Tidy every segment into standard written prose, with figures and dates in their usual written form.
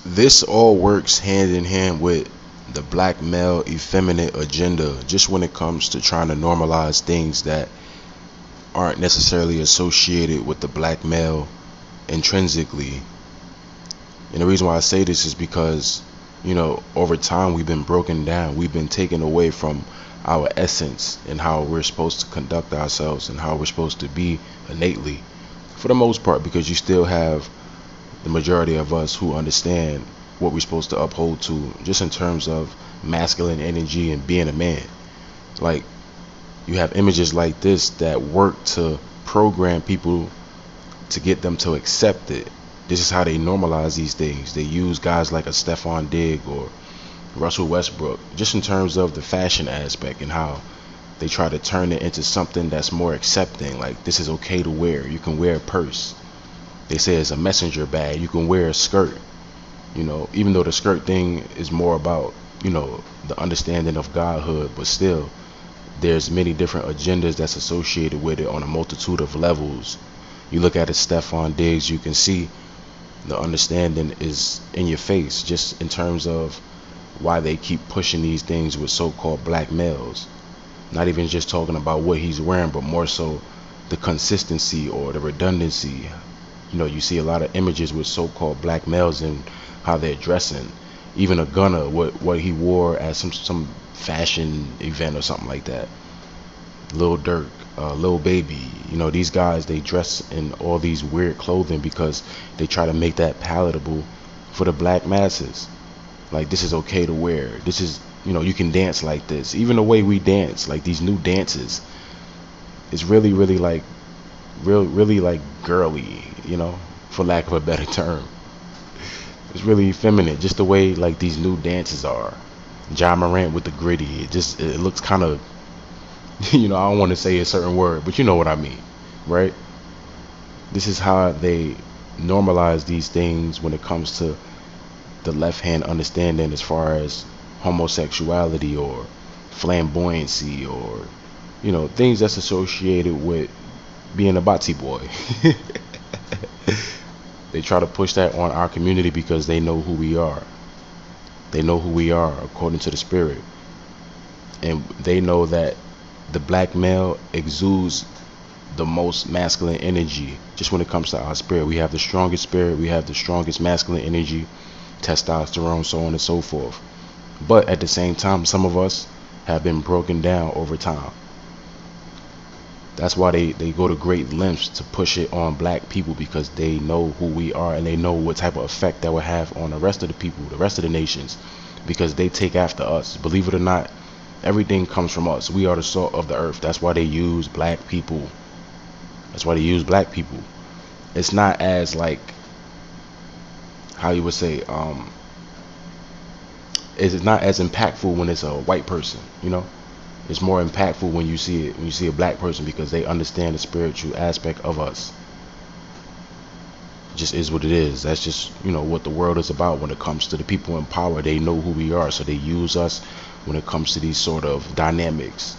This all works hand in hand with the black male effeminate agenda, just when it comes to trying to normalize things that aren't necessarily associated with the black male intrinsically. And the reason why I say this is because, over time we've been broken down, we've been taken away from our essence and how we're supposed to conduct ourselves and how we're supposed to be innately, for the most part, because you still have the majority of us who understand what we're supposed to uphold to, just in terms of masculine energy and being a man. Like, you have images like this that work to program people to get them to accept it. This is how they normalize these things. They use guys like a Stephon Diggs or Russell Westbrook, just in terms of the fashion aspect, and how they try to turn it into something that's more accepting. Like, this is okay to wear. You can wear a purse. They say it's a messenger bag. You can wear a skirt. Even though the skirt thing is more about, the understanding of godhood, but still, there's many different agendas that's associated with it on a multitude of levels. You look at a Stephon Diggs, you can see the understanding is in your face, just in terms of why they keep pushing these things with so-called black males. Not even just talking about what he's wearing, but more so the consistency or the redundancy. You see a lot of images with so-called black males and how they're dressing. Even a Gunna, what he wore at some fashion event or something like that. Lil Durk, Lil Baby, these guys, they dress in all these weird clothing because they try to make that palatable for the black masses. Like, this is okay to wear. This is, you can dance like this. Even the way we dance, like these new dances, it's really, really like, really like girly, for lack of a better term. It's really effeminate, just the way like these new dances are. Ja Morant with the gritty, it looks kind of, I don't want to say a certain word, but you know what I mean, right? This is how they normalize these things when it comes to the left hand understanding, as far as homosexuality or flamboyancy, or things that's associated with being a botsy boy. They try to push that on our community because they know who we are. They know who we are according to the spirit. And they know that the black male exudes the most masculine energy. Just when it comes to our spirit, we have the strongest spirit, we have the strongest masculine energy, testosterone, so on and so forth. But at the same time, some of us have been broken down over time. That's why they go to great lengths to push it on black people, because they know who we are and they know what type of effect that will have on the rest of the people, the rest of the nations, because they take after us. Believe it or not, everything comes from us. We are the salt of the earth. That's why they use black people. That's why they use black people. It's not as, like, how you would say, it's not as impactful when it's a white person, It's more impactful when you see it, when you see a black person, because they understand the spiritual aspect of us. It just is what it is. That's just, what the world is about when it comes to the people in power. They know who we are, so they use us when it comes to these sort of dynamics.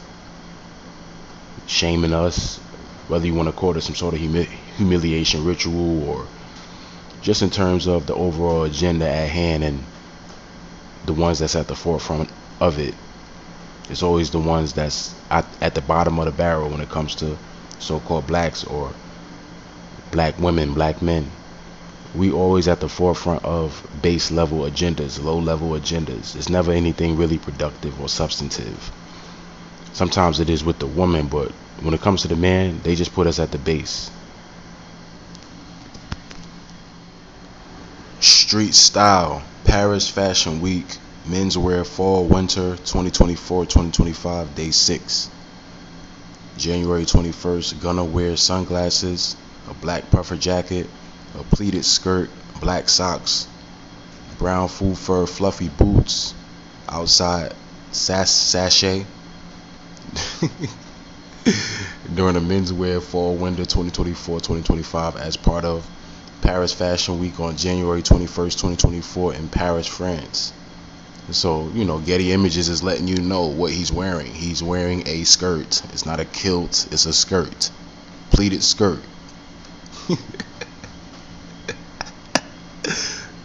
Shaming us, whether you want to call it some sort of humiliation ritual, or just in terms of the overall agenda at hand and the ones that's at the forefront of it. It's always the ones that's at the bottom of the barrel when it comes to so-called blacks or black women, black men. We always at the forefront of base level agendas, low level agendas. It's never anything really productive or substantive. Sometimes it is with the woman, but when it comes to the man, they just put us at the base. Street style, Paris Fashion Week, menswear fall winter 2024-2025, day 6. January 21st, gonna wear sunglasses, a black puffer jacket, a pleated skirt, black socks, brown full fur fluffy boots, outside sachet. During the menswear fall winter 2024-2025 as part of Paris Fashion Week on January 21st, 2024 in Paris, France. So, Getty Images is letting you know what he's wearing. He's wearing a skirt. It's not a kilt, it's a skirt. Pleated skirt.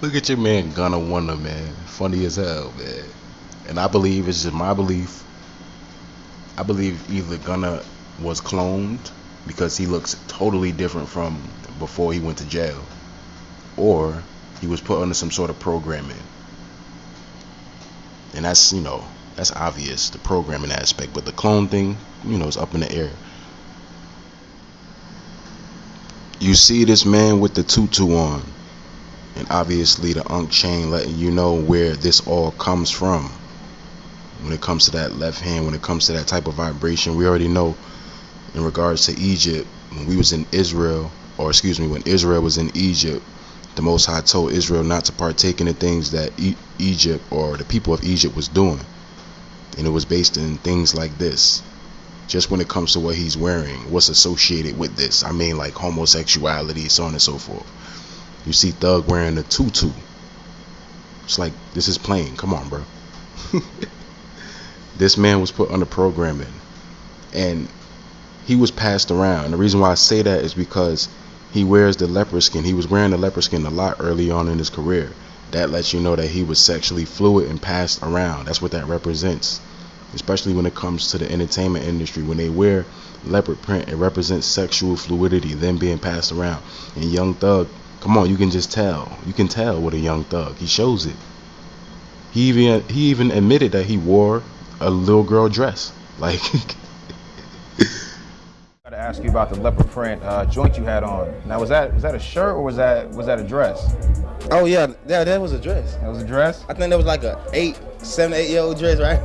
Look at your man Gunna Wonder, man. Funny as hell, man. And I believe, it's just my belief, I believe either Gunna was cloned because he looks totally different from before he went to jail, or he was put under some sort of programming. And that's, that's obvious, the programming aspect. But the clone thing, is up in the air. You see this man with the tutu on, and obviously the Ankh chain letting you know where this all comes from. When it comes to that left hand, when it comes to that type of vibration, we already know in regards to Egypt, when we was in Israel, or excuse me, when Israel was in Egypt, the Most High told Israel not to partake in the things that Egypt or the people of Egypt was doing. And it was based in things like this. Just when it comes to what he's wearing, what's associated with this. I mean, like homosexuality, so on and so forth. You see Thug wearing a tutu. It's like, this is plain. Come on, bro. This man was put under programming, and he was passed around. And the reason why I say that is because he wears the leopard skin. He was wearing the leopard skin a lot early on in his career. That lets you know that he was sexually fluid and passed around. That's what that represents, especially when it comes to the entertainment industry. When they wear leopard print, it represents sexual fluidity, them being passed around. And Young Thug, come on, you can just tell. You can tell with a Young Thug. He shows it. He even admitted that he wore a little girl dress. Like, to ask you about the leopard print joint you had on. Now, was that a shirt or was that a dress? Oh yeah, that was a dress. That was a dress? I think that was like a 7, 8-year-old dress, right?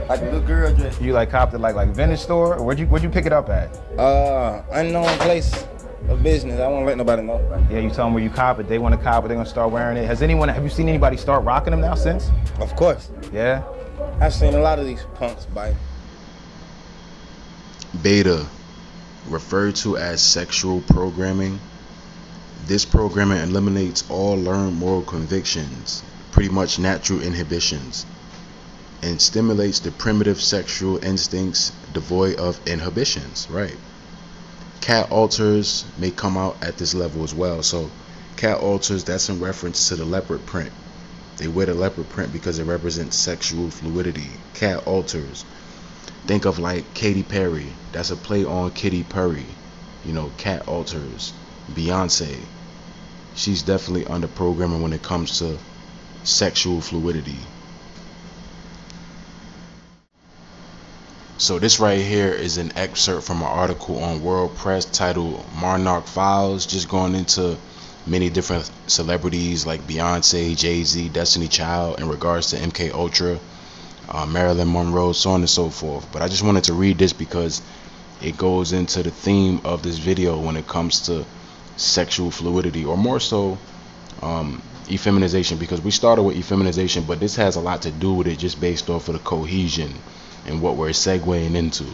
Like a little girl dress. You like copped it like a vintage store, or where'd you pick it up at? Unknown place of business. I won't let nobody know. Yeah, you tell them where you cop it. They want to cop it. They're gonna start wearing it. Have you seen anybody start rocking them now since? Of course. Yeah. I've seen a lot of these punks buy. beta, referred to as sexual programming. This programming eliminates all learned moral convictions, pretty much natural inhibitions, and stimulates the primitive sexual instincts devoid of inhibitions, right? Cat alters may come out at this level as well. So cat alters, that's in reference to the leopard print. They wear the leopard print because it represents sexual fluidity. Cat alters. Think of like Katy Perry. That's a play on Kitty Perry. You know, cat alters. Beyonce. She's definitely under programming when it comes to sexual fluidity. So this right here is an excerpt from an article on World Press titled Monarch Files, just going into many different celebrities like Beyonce, Jay-Z, Destiny Child in regards to MK Ultra, Marilyn Monroe, so on and so forth. But I just wanted to read this because it goes into the theme of this video when it comes to sexual fluidity, or more so effeminization, because we started with effeminization, but this has a lot to do with it just based off of the cohesion and what we're segueing into.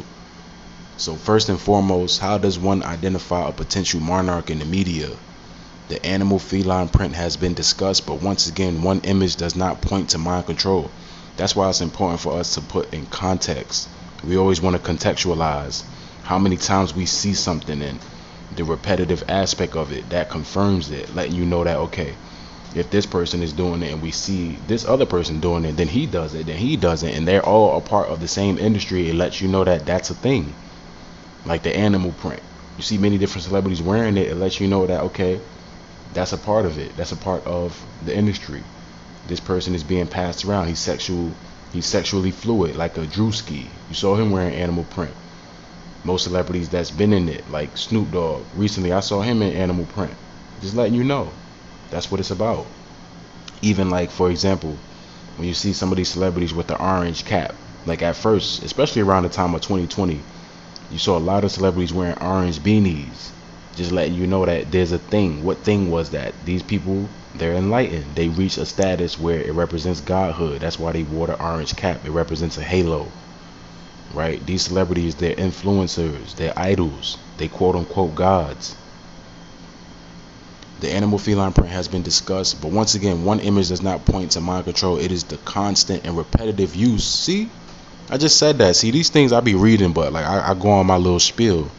So first and foremost, how does one identify a potential monarch in the media? The animal feline print has been discussed, but once again, one image does not point to mind control. That's why it's important for us to put in context. We always want to contextualize how many times we see something and the repetitive aspect of it that confirms it, letting you know that, okay, if this person is doing it and we see this other person doing it, then he does it, then he does it, and they're all a part of the same industry. It lets you know that that's a thing. Like the animal print, you see many different celebrities wearing it. It lets you know that, okay, that's a part of it. That's a part of the industry. This person is being passed around. He's sexually fluid, like a Drewski. You saw him wearing animal print. Most celebrities that's been in it, like Snoop Dogg. Recently, I saw him in animal print. Just letting you know. That's what it's about. Even like, for example, when you see some of these celebrities with the orange cap, like at first, especially around the time of 2020, you saw a lot of celebrities wearing orange beanies, just letting you know that there's a thing. What thing was that? These people, they're enlightened. They reach a status where it represents godhood. That's why they wore the orange cap. It represents a halo, right? These celebrities, they're influencers, they're idols, they quote unquote gods. The animal feline print has been discussed, but once again, one image does not point to mind control. It is the constant and repetitive use. See, I just said that. See, these things I be reading, but like I go on my little spiel.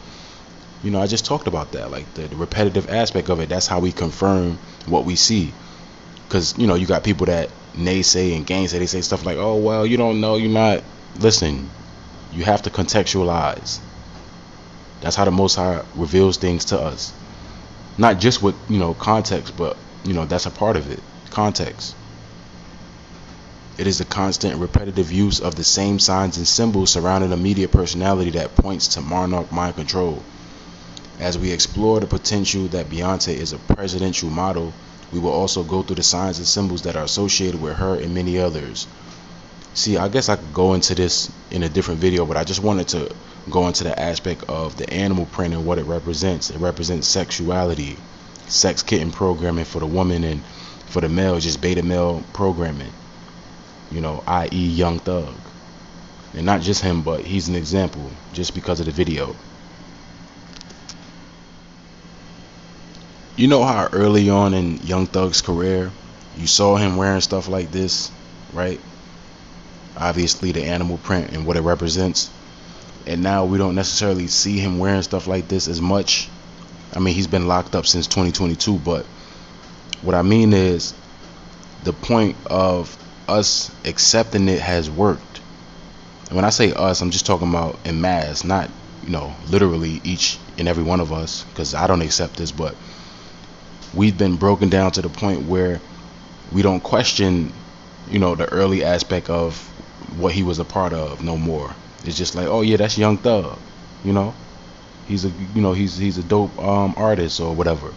You know, I just talked about that, like the repetitive aspect of it. That's how we confirm what we see. Because you got people that naysay and gainsay. They say stuff like, oh well, you don't know, you're not. Listen, you have to contextualize. That's how the Most High reveals things to us, not just with context, but that's a part of it. Context. It is the constant repetitive use of the same signs and symbols surrounding a media personality that points to monarch mind control. As we explore the potential that Beyonce is a presidential model, we will also go through the signs and symbols that are associated with her and many others. See, I guess I could go into this in a different video, but I just wanted to go into the aspect of the animal print and what it represents. It represents sexuality, sex kitten programming for the woman, and for the male, just beta male programming, i.e. Young Thug. And not just him, but he's an example just because of the video. You know how early on in Young Thug's career, you saw him wearing stuff like this, right? Obviously the animal print and what it represents. And now we don't necessarily see him wearing stuff like this as much. I mean, he's been locked up since 2022, but what I mean is the point of us accepting it has worked. And when I say us, I'm just talking about en masse, not, literally each and every one of us, because I don't accept this, but we've been broken down to the point where we don't question, the early aspect of what he was a part of no more. It's just like, oh yeah, that's Young Thug, he's a dope artist or whatever.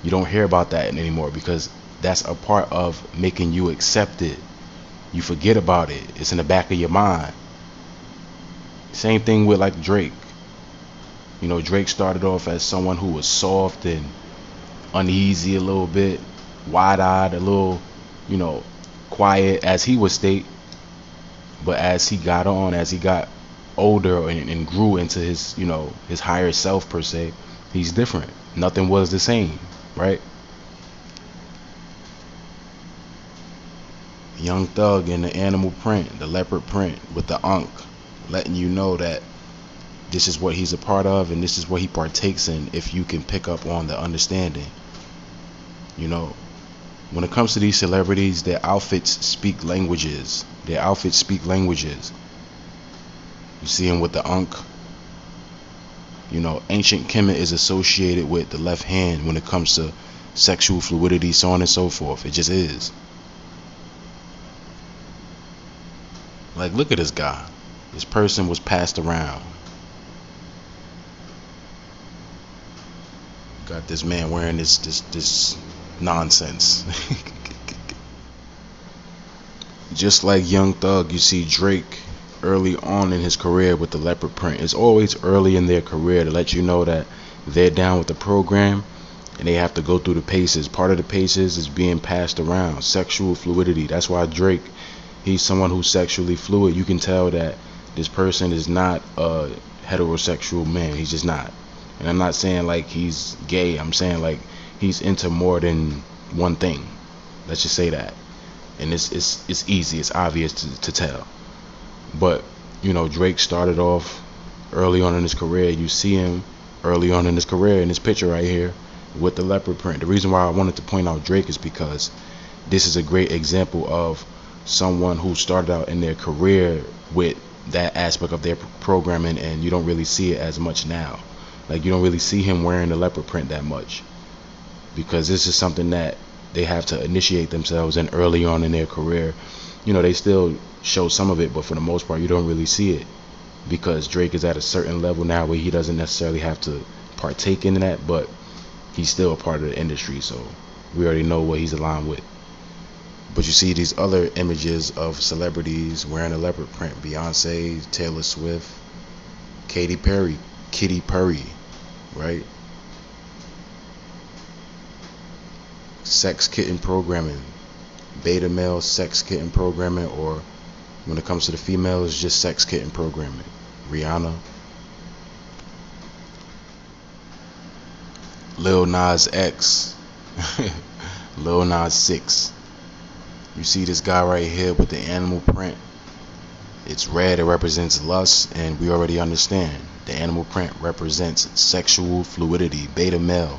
You don't hear about that anymore because that's a part of making you accept it. You forget about it. It's in the back of your mind. Same thing with like Drake. Drake started off as someone who was soft and uneasy a little bit, wide-eyed, a little, quiet, as he would state. But as he got older and grew into his, his higher self per se, he's different. Nothing was the same, right? Young Thug in the animal print, the leopard print with the Ankh, letting you know that this is what he's a part of and this is what he partakes in, if you can pick up on the understanding. When it comes to these celebrities, their outfits speak languages. You see him with the Ankh. Ancient Kemet is associated with the left hand when it comes to sexual fluidity, so on and so forth. It just is. Like, look at this guy. This person was passed around. Got this man wearing this nonsense. Just like Young Thug, you see Drake early on in his career with the leopard print. It's always early in their career to let you know that they're down with the program and they have to go through the paces. Part of the paces is being passed around. Sexual fluidity. That's why Drake, he's someone who's sexually fluid. You can tell that this person is not a heterosexual man. He's just not. And I'm not saying like he's gay. I'm saying like he's into more than one thing. Let's just say that. And it's easy. It's obvious to tell. But Drake started off early on in his career. You see him early on in his career in this picture right here with the leopard print. The reason why I wanted to point out Drake is because this is a great example of someone who started out in their career with that aspect of their programming, and you don't really see it as much now. Like, you don't really see him wearing the leopard print that much, because this is something that they have to initiate themselves in early on in their career. They still show some of it, but for the most part you don't really see it, because Drake is at a certain level now where he doesn't necessarily have to partake in that, but he's still a part of the industry, so we already know what he's aligned with. But you see these other images of celebrities wearing a leopard print. Beyonce, Taylor Swift, Katy Perry, right? Sex kitten programming, beta male sex kitten programming, or when it comes to the female, it's just sex kitten programming. Rihanna, Lil Nas X, Lil Nas 6. You see this guy right here with the animal print. It's red, it represents lust, and we already understand the animal print represents sexual fluidity, beta male.